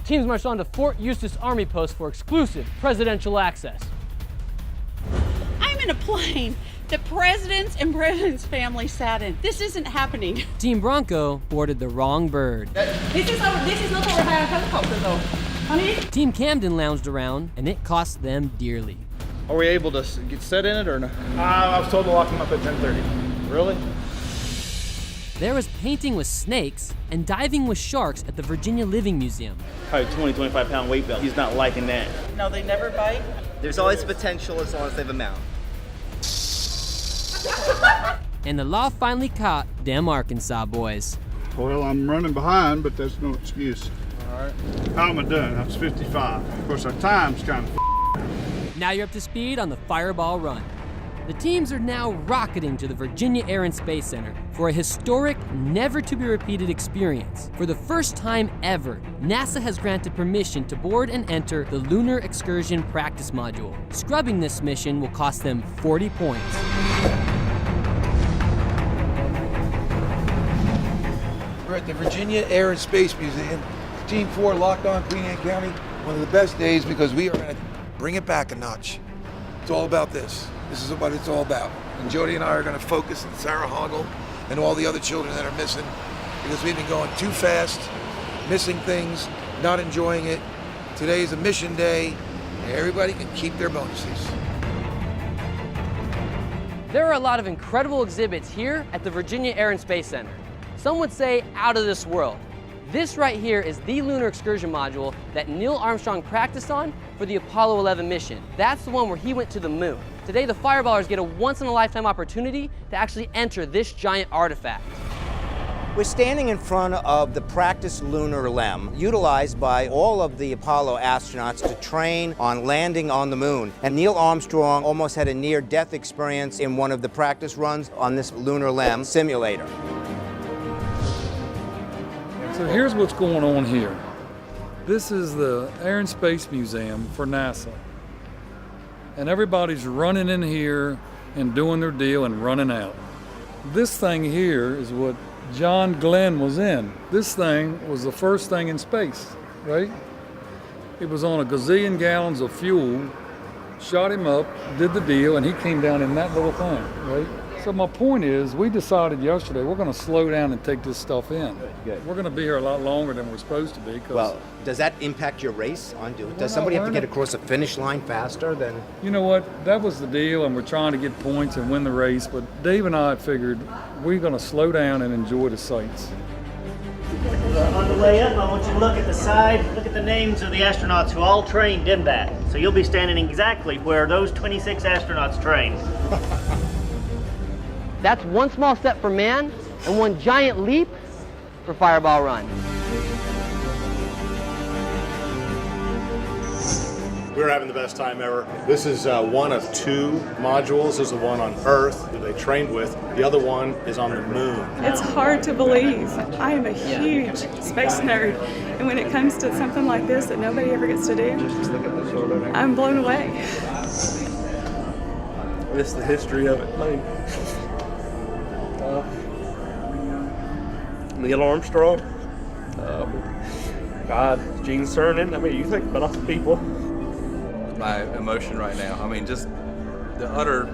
Teams marched on to Fort Eustis Army Post for exclusive presidential access. I'm in a plane the presidents and president's family sat in. This isn't happening. Team Bronco boarded the wrong bird. This is not over by a helicopter though. Honey? Team Camden lounged around, and it cost them dearly. Are we able to get set in it or no? I was told to lock them up at 10:30. Really? There was painting with snakes and diving with sharks at the Virginia Living Museum. Probably 20-25 pound weight belt. He's not liking that. No, they never bite. There's always potential as long as they have a mouth. And the law finally caught them Arkansas boys. Well, I'm running behind, but that's no excuse. All right. How am I done? I was 55. Of course, our time's kind of Now you're up to speed on the Fireball Run. The teams are now rocketing to the Virginia Air and Space Center for a historic, never-to-be-repeated experience. For the first time ever, NASA has granted permission to board and enter the Lunar Excursion Practice Module. Scrubbing this mission will cost them 40 points. We're at the Virginia Air and Space Museum. Team 4 locked on Queen Anne County. One of the best days because we are going to bring it back a notch. It's all about this. This is what it's all about. And Jody and I are going to focus on Sarah Hoggle and all the other children that are missing because we've been going too fast, missing things, not enjoying it. Today is a mission day. And everybody can keep their bonuses. There are a lot of incredible exhibits here at the Virginia Air and Space Center. Some would say out of this world. This right here is the lunar excursion module that Neil Armstrong practiced on for the Apollo 11 mission. That's the one where he went to the moon. Today, the Fireballers get a once-in-a-lifetime opportunity to actually enter this giant artifact. We're standing in front of the practice lunar LEM, utilized by all of the Apollo astronauts to train on landing on the moon. And Neil Armstrong almost had a near-death experience in one of the practice runs on this lunar LEM simulator. So here's what's going on here. This is the Air and Space Museum for NASA. And everybody's running in here and doing their deal and running out. This thing here is what John Glenn was in. This thing was the first thing in space, right? It was on a gazillion gallons of fuel, shot him up, did the deal, and he came down in that little thing, right? So my point is, we decided yesterday we're going to slow down and take this stuff in. Good. We're going to be here a lot longer than we're supposed to be. Well, does that impact your race? Does somebody have to get across the finish line faster than? You know what? That was the deal, and we're trying to get points and win the race. But Dave and I figured we're going to slow down and enjoy the sights. On the way up, I want you to look at the side, look at the names of the astronauts who all trained in that. So you'll be standing exactly where those 26 astronauts trained. That's one small step for man and one giant leap for Fireball Run. We're having the best time ever. This is one of two modules. There's the one on Earth that they trained with. The other one is on the moon. It's hard to believe. I am a huge space nerd. And when it comes to something like this that nobody ever gets to do, I'm blown away. This is the history of it. Neil Armstrong, Gene Cernan. I mean, you think about all the people. My emotion right now. I mean, just the utter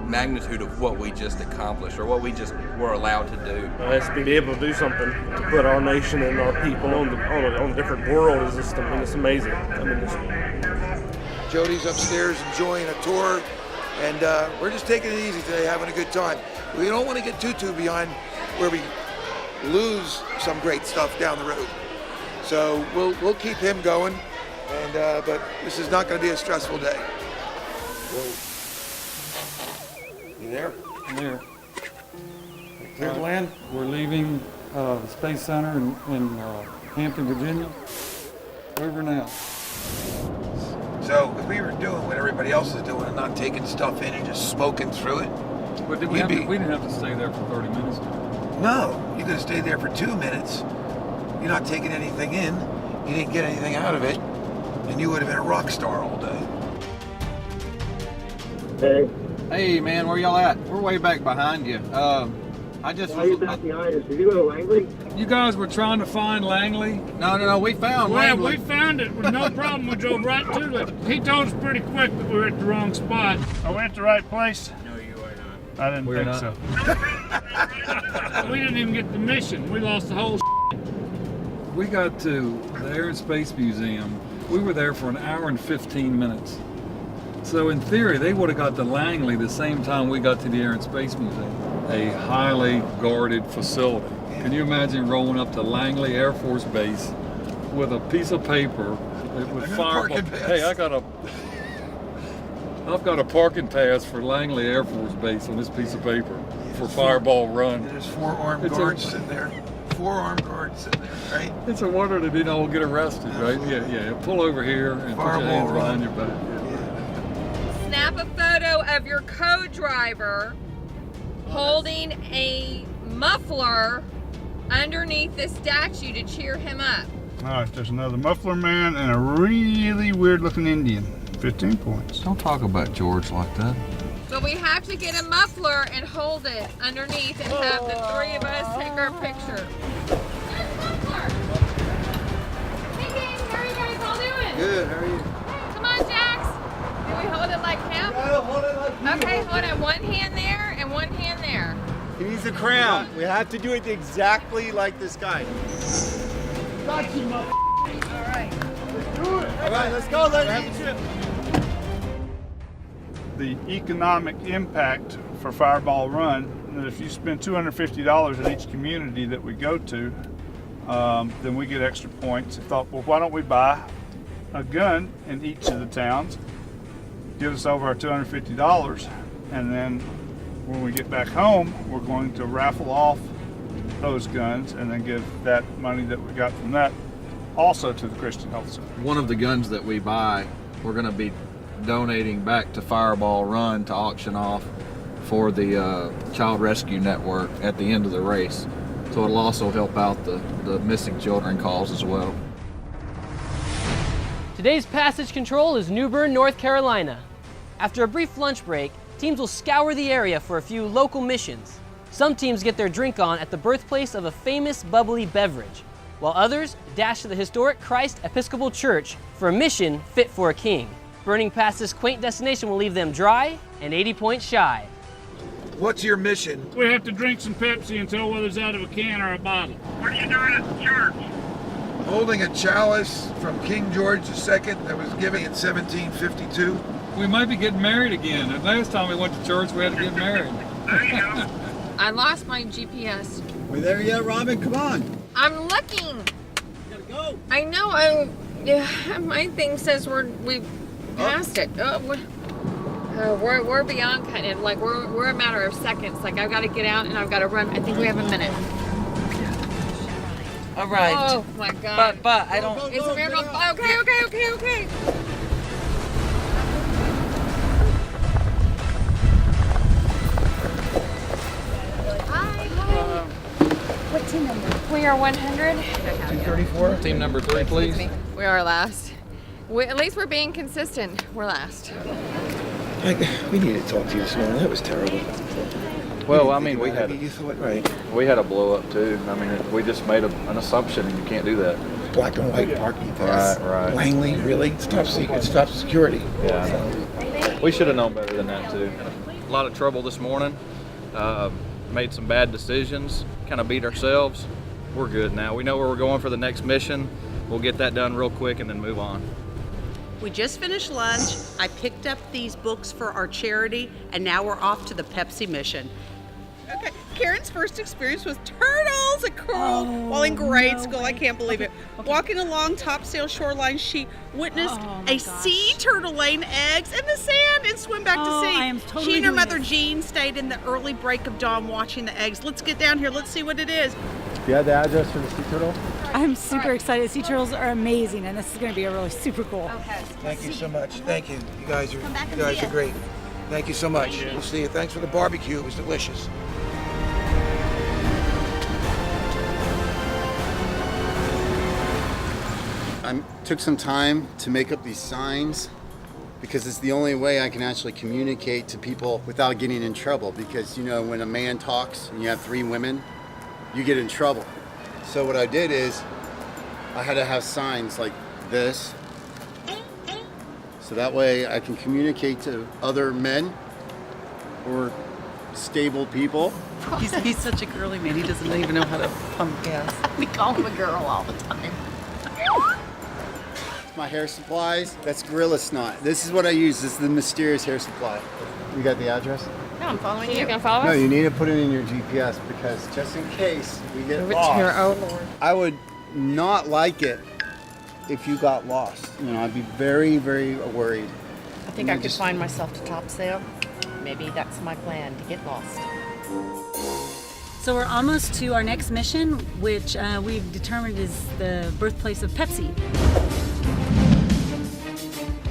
magnitude of what we just accomplished or what we just were allowed to do. It's to be able to do something to put our nation and our people on a different world is just, I mean, it's amazing. I mean, Jody's upstairs enjoying a tour, and we're just taking it easy today, having a good time. We don't want to get too behind where we lose some great stuff down the road. So we'll keep him going, and but this is not going to be a stressful day. You there? I'm there. Clear to land? We're leaving the Space Center in Hampton, Virginia. Over now. So if we were doing what everybody else is doing and not taking stuff in and just smoking through it, But we didn't have to stay there for 30 minutes. No, you could have stayed there for 2 minutes. You're not taking anything in. You didn't get anything out of it, and you would have been a rock star all day. Hey man, where y'all at? We're way back behind you. Why are you back behind us? Did you go to Langley? You guys were trying to find Langley? No, we found We found it with no problem. We drove right to it. He told us pretty quick that we were at the wrong spot. Are we at the right place? No, you are not. I didn't think so. We didn't even get the mission. We lost the whole We got to the Air and Space Museum. We were there for an hour and 15 minutes. So in theory, they would have got to Langley the same time we got to the Air and Space Museum. A highly guarded facility. Can you imagine rolling up to Langley Air Force Base with a piece of paper with fireball? Hey, I've got a parking pass for Langley Air Force Base on this piece of paper for Fireball Run. There's 4 armed guards sitting there. 4 armed guards sitting there, right? It's a wonder they didn't all get arrested, right? Yeah. Pull over here and put your hands behind your back. Yeah. Snap a photo of your co-driver holding a muffler underneath the statue to cheer him up. All right, there's another muffler man and a really weird looking Indian. 15 points. Don't talk about George like that. So we have to get a muffler and hold it underneath and have the 3 of us take our picture. There's a muffler! Hey gang, how are you guys all doing? Good, how are you? Come on, Jax. Do we hold it like him? Yeah, hold it like you. Okay, hold on. One hand there and one hand there. He needs a crown. We have to do it exactly like this guy. Got you, mother. All right. Let's do it. All right, let's go, ladies. The economic impact for Fireball Run, that if you spend $250 in each community that we go to, then we get extra points. I thought, well, why don't we buy a gun in each of the towns, give us over our $250, and then when we get back home, we're going to raffle off those guns and then give that money that we got from that also to the Christian Health Center. One of the guns that we buy, we're going to be donating back to Fireball Run to auction off for the Child Rescue Network at the end of the race. So it'll also help out the missing children cause as well. Today's passage control is New Bern, North Carolina. After a brief lunch break, teams will scour the area for a few local missions. Some teams get their drink on at the birthplace of a famous bubbly beverage, while others dash to the historic Christ Episcopal Church for a mission fit for a king. Burning past this quaint destination will leave them dry and 80 points shy. What's your mission? We have to drink some Pepsi and tell whether it's out of a can or a bottle. What are you doing at the church? Holding a chalice from King George II that was given in 1752. We might be getting married again. And last time we went to church, we had to get married. There you go. I lost my GPS. We there yet, Robin? Come on. I'm looking. Gotta go. I know. My thing says we passed it. We're beyond kind of like we're a matter of seconds. Like I've got to get out and I've got to run. I think we have a minute. All right. Oh my God. But I don't. It's a miracle. Okay. Hi. What team number? We are 100. 234. Team number 3, please. We are last. At least we're being consistent. We're last. We need to talk to you this morning. That was terrible. Well, I mean, we had You thought right. a blow up too. I mean, we just made an assumption, and you can't do that. Black and white parking pass. Right. Langley, really? It's top secret. It's top security. Yeah. We should have known better than that too. A lot of trouble this morning. Made some bad decisions. Kind of beat ourselves. We're good now. We know where we're going for the next mission. We'll get that done real quick and then move on. We just finished lunch. I picked up these books for our charity, and now we're off to the Pepsi mission. Okay, Karen's first experience with turtles at Coral while in grade school. I can't believe it. Walking along Topsail Shoreline, she witnessed a sea turtle laying eggs in the sand and swim back to sea. I am totally she and her doing mother this. Jean stayed in the early break of dawn watching the eggs. Let's get down here. Let's see what it is. Do you have the address for the sea turtle? I'm super excited. Sea turtles are amazing, and this is going to be a really super cool. Okay. Thank you so much. Thank you. You guys are back and you guys see are us. great. Thank you so much. We'll see you. Thanks for the barbecue. It was delicious. I took some time to make up these signs because it's the only way I can actually communicate to people without getting in trouble. Because, you know, when a man talks and you have 3 women, you get in trouble. So what I did is I had to have signs like this. So that way I can communicate to other men or stable people. He's such a girly man. He doesn't even know how to pump gas. We call him a girl all the time. My hair supplies, that's gorilla snot. This is what I use. This is the mysterious hair supply. You got the address? No, I'm following you. You can follow us? No, you need to put it in your GPS because just in case we get Move it lost. here. Oh, Lord. I would not like it if you got lost. You know, I'd be very, very worried. I think I could find myself to top sail. Maybe that's my plan, to get lost. So we're almost to our next mission, which we've determined is the birthplace of Pepsi.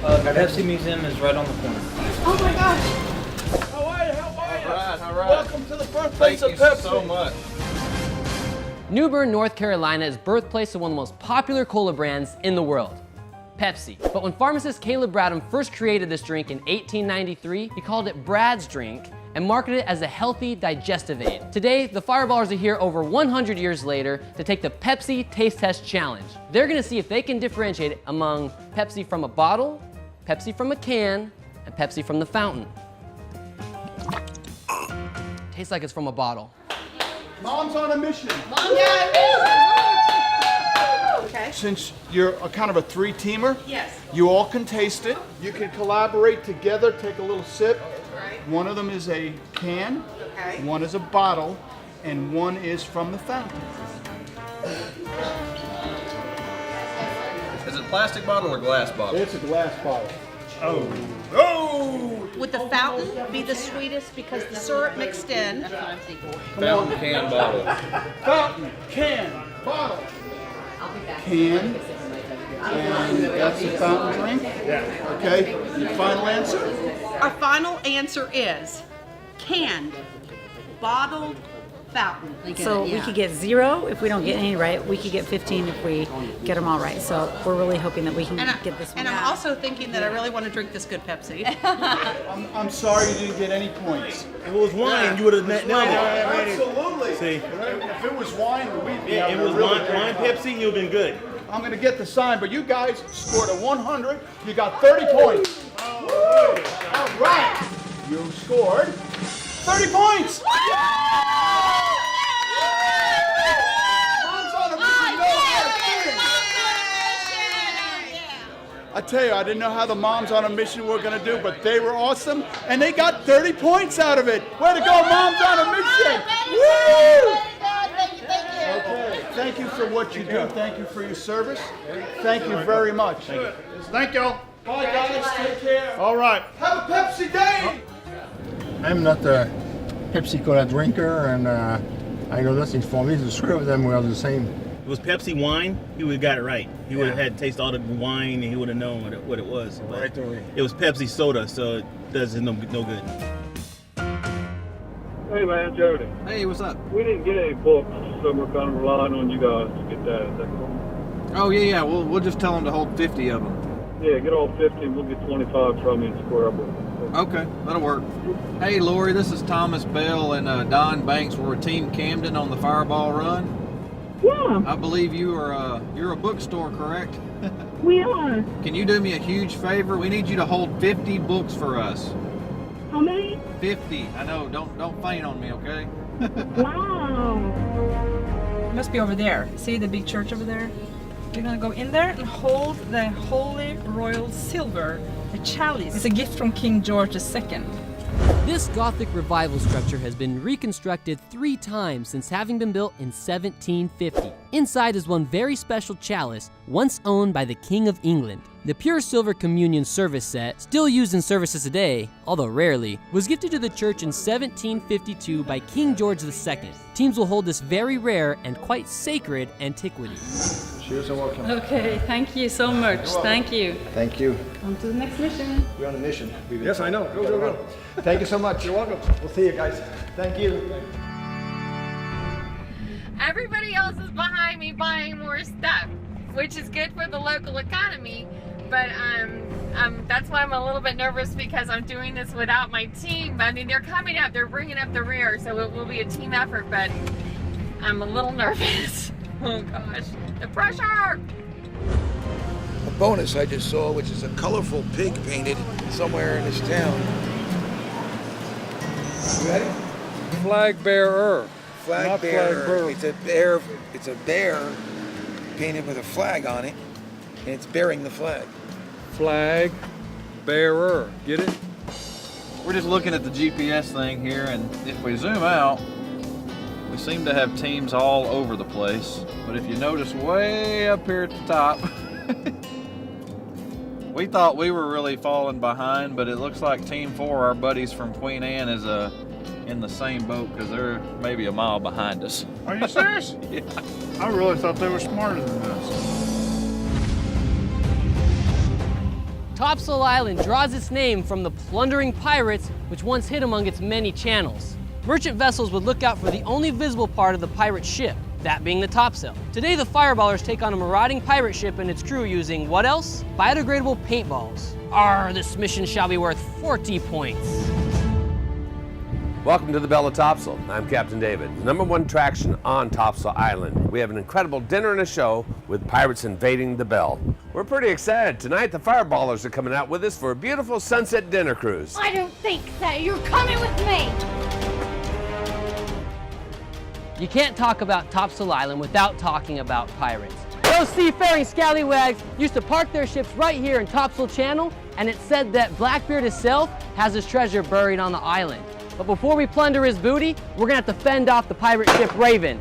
The Pepsi Museum is right on the corner. Oh my gosh! How are you? All right. Welcome to the birthplace of Pepsi. Thank you so much. New Bern, North Carolina is birthplace of one of the most popular cola brands in the world, Pepsi. But when pharmacist Caleb Bradham first created this drink in 1893, he called it Brad's drink and marketed it as a healthy digestive aid. Today, the Fireballers are here over 100 years later to take the Pepsi Taste Test Challenge. They're gonna see if they can differentiate it among Pepsi from a bottle, Pepsi from a can, and Pepsi from the fountain. Tastes like it's from a bottle. Mom's on a mission. Okay. Since you're a kind of a three-teamer, Yes. you all can taste it. You can collaborate together, take a little sip. Right. One of them is a can, Okay. one is a bottle, and one is from the fountain. Is it a plastic bottle or glass bottle? It's a glass bottle. Oh. Oh! Would the fountain be the sweetest because the syrup mixed in? Fountain, can, bottle. Fountain, can, bottle. Can, and that's the fountain drink? Yeah. Okay, your final answer? Our final answer is canned, bottled fountain. So we could get 0 if we don't get any right. We could get 15 if we get them all right. So we're really hoping that we can get this one. And I'm also thinking that I really want to drink this good Pepsi. I'm sorry you didn't get any points. If it was wine, you would have nailed it. Absolutely. See? If it was wine, we'd be Yeah, having it was a really wine, great wine time. Pepsi, you'd have been good. I'm going to get the sign, but you guys scored a 100. You got 30 points. Woo! All right. You scored 30 points. I tell you, I didn't know how the moms on a mission were going to do, but they were awesome, and they got 30 points out of it. Way to go, moms on a mission! Woo! Okay, thank you for what you do. Thank you for your service. Thank you very much. Thank y'all. Bye, guys. Take care. All right. Have a Pepsi day! I'm not a Pepsi Cola drinker, and I know nothing for me. The three of them were the same. If it was Pepsi wine, he would have got it right. He would have had taste all the wine and he would have known what it was. But Right away. it was Pepsi soda, so it does no good. Hey man, Jody. Hey, what's up? We didn't get any books, so we're kind of relying on you guys to get that. Is that cool? Oh yeah. We'll just tell them to hold 50 of them. Yeah, get all 50 and we'll get 25 from you and square up with it. Okay, that'll work. Hey Lori, this is Thomas Bell and Don Banks. We're Team Camden on the Fireball Run. Yeah. I believe you're a bookstore, correct? We are. Can you do me a huge favor? We need you to hold 50 books for us. How many? 50. I know. Don't faint on me, okay? Wow. It must be over there. See the big church over there? We're gonna go in there and hold the Holy Royal Silver, the chalice. It's a gift from King George II. This Gothic revival structure has been reconstructed 3 times since having been built in 1750. Inside is one very special chalice, once owned by the King of England. The pure silver communion service set, still used in services today, although rarely, was gifted to the church in 1752 by King George II. Teams will hold this very rare and quite sacred antiquity. Cheers and welcome. Okay, thank you so much. Thank you. Thank you. On to the next mission. We're on a mission. Yes, I know. Go. Thank you so much. You're welcome. We'll see you guys. Thank you. Everybody else is behind me buying more stuff, which is good for the local economy. But that's why I'm a little bit nervous because I'm doing this without my team. I mean, they're coming up, they're bringing up the rear, so it will be a team effort, but I'm a little nervous. Oh gosh, the pressure! A bonus I just saw, which is a colorful pig painted somewhere in this town. You ready? Flag bearer. Flag Not bearer. flag bearer. It's a bear. It's a bear painted with a flag on it, and it's bearing the flag. Flag bearer. Get it? We're just looking at the GPS thing here, and if we zoom out, we seem to have teams all over the place. But if you notice way up here at the top, we thought we were really falling behind, but it looks like Team 4, our buddies from Queen Anne, is in the same boat because they're maybe a mile behind us. Are you serious? Yeah. I really thought they were smarter than this. Topsail Island draws its name from the plundering pirates which once hid among its many channels. Merchant vessels would look out for the only visible part of the pirate ship, that being the topsail. Today the fireballers take on a marauding pirate ship and its crew using what else? Biodegradable paintballs. Arr, this mission shall be worth 40 points. Welcome to the Belle of Topsail. I'm Captain David, the #1 attraction on Topsail Island. We have an incredible dinner and a show with pirates invading the Belle. We're pretty excited. Tonight, the fireballers are coming out with us for a beautiful sunset dinner cruise. I don't think so. You're coming with me. You can't talk about Topsail Island without talking about pirates. Those seafaring scallywags used to park their ships right here in Topsail Channel, and it's said that Blackbeard himself has his treasure buried on the island. But before we plunder his booty, we're gonna have to fend off the pirate ship Raven.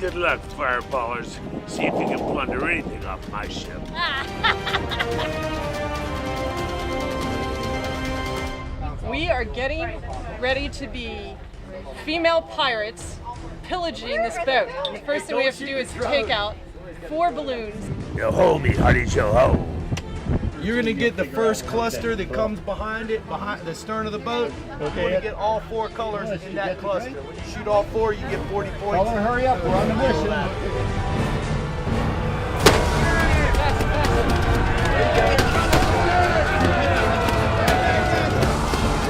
Good luck, fireballers. See if you can plunder anything off my ship. We are getting ready to be female pirates pillaging this boat. And the first thing we have to do is take out 4 balloons. Yo ho, me hearty, yo ho. You're gonna get the first cluster that comes behind it, behind the stern of the boat. You're gonna get all 4 colors in that cluster. When you shoot all 4, you get 40 points. Tell her hurry up, we're on the mission.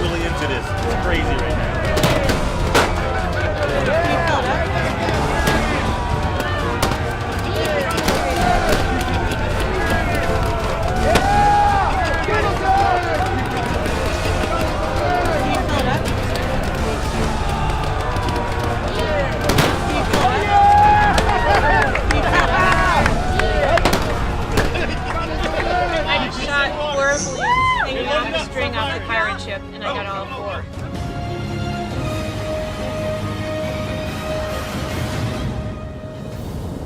Really into this. It's crazy right now. String off the pirate ship, and I got all 4.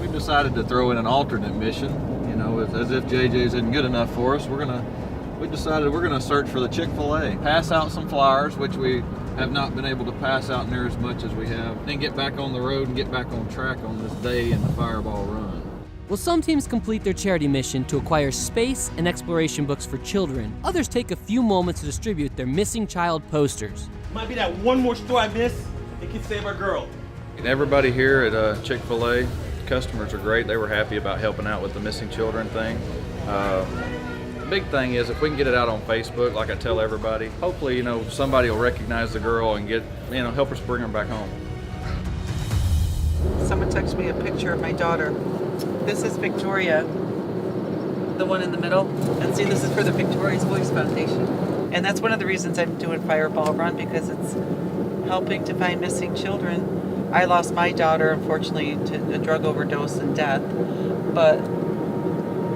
We decided to throw in an alternate mission, you know, as if JJ's isn't good enough for us. We decided we're gonna search for the Chick-fil-A, pass out some flyers, which we have not been able to pass out near as much as we have, then get back on the road and get back on track on this day in the Fireball Run. Well, some teams complete their charity mission to acquire space and exploration books for children. Others take a few moments to distribute their missing child posters. Might be that one more store I missed that can save our girl. And everybody here at Chick-fil-A, customers are great. They were happy about helping out with the missing children thing. The big thing is if we can get it out on Facebook, like I tell everybody, hopefully, you know, somebody will recognize the girl and help us bring her back home. Someone texted me a picture of my daughter. This is Victoria, the one in the middle. And see, this is for the Victoria's Voice Foundation. And that's one of the reasons I'm doing Fireball Run, because it's helping to find missing children. I lost my daughter, unfortunately, to a drug overdose and death. But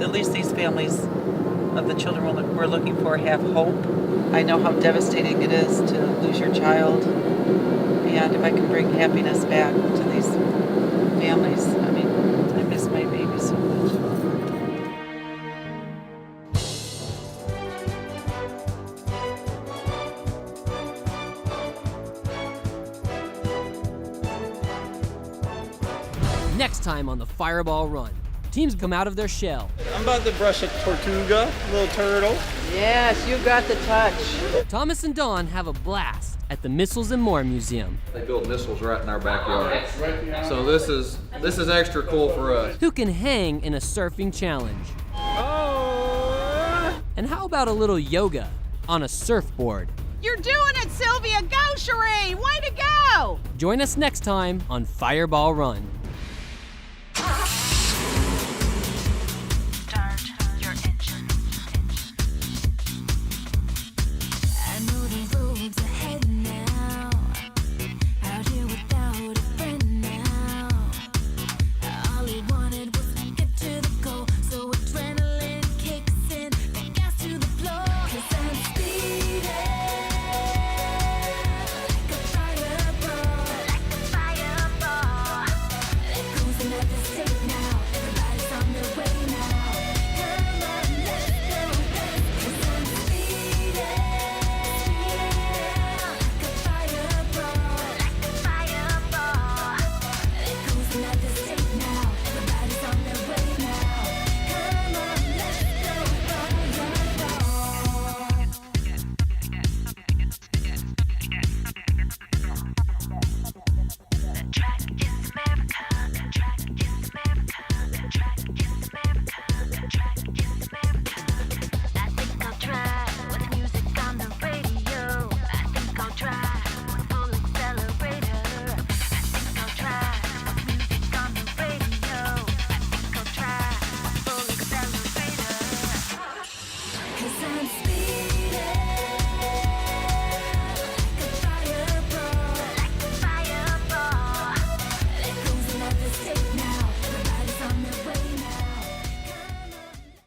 at least these families of the children we're looking for have hope. I know how devastating it is to lose your child. And if I can bring happiness back to these families, I mean, I miss my baby so much. Next time on the Fireball Run, teams come out of their shell. I'm about to brush a tortuga, little turtle. Yes, you got the touch. Thomas and Dawn have a blast at the Missiles and More Museum. They built missiles right in our backyard. So this is extra cool for us. Who can hang in a surfing challenge? Oh! And how about a little yoga on a surfboard? You're doing it, Sylvia! Go, Sheree! Way to go! Join us next time on Fireball Run.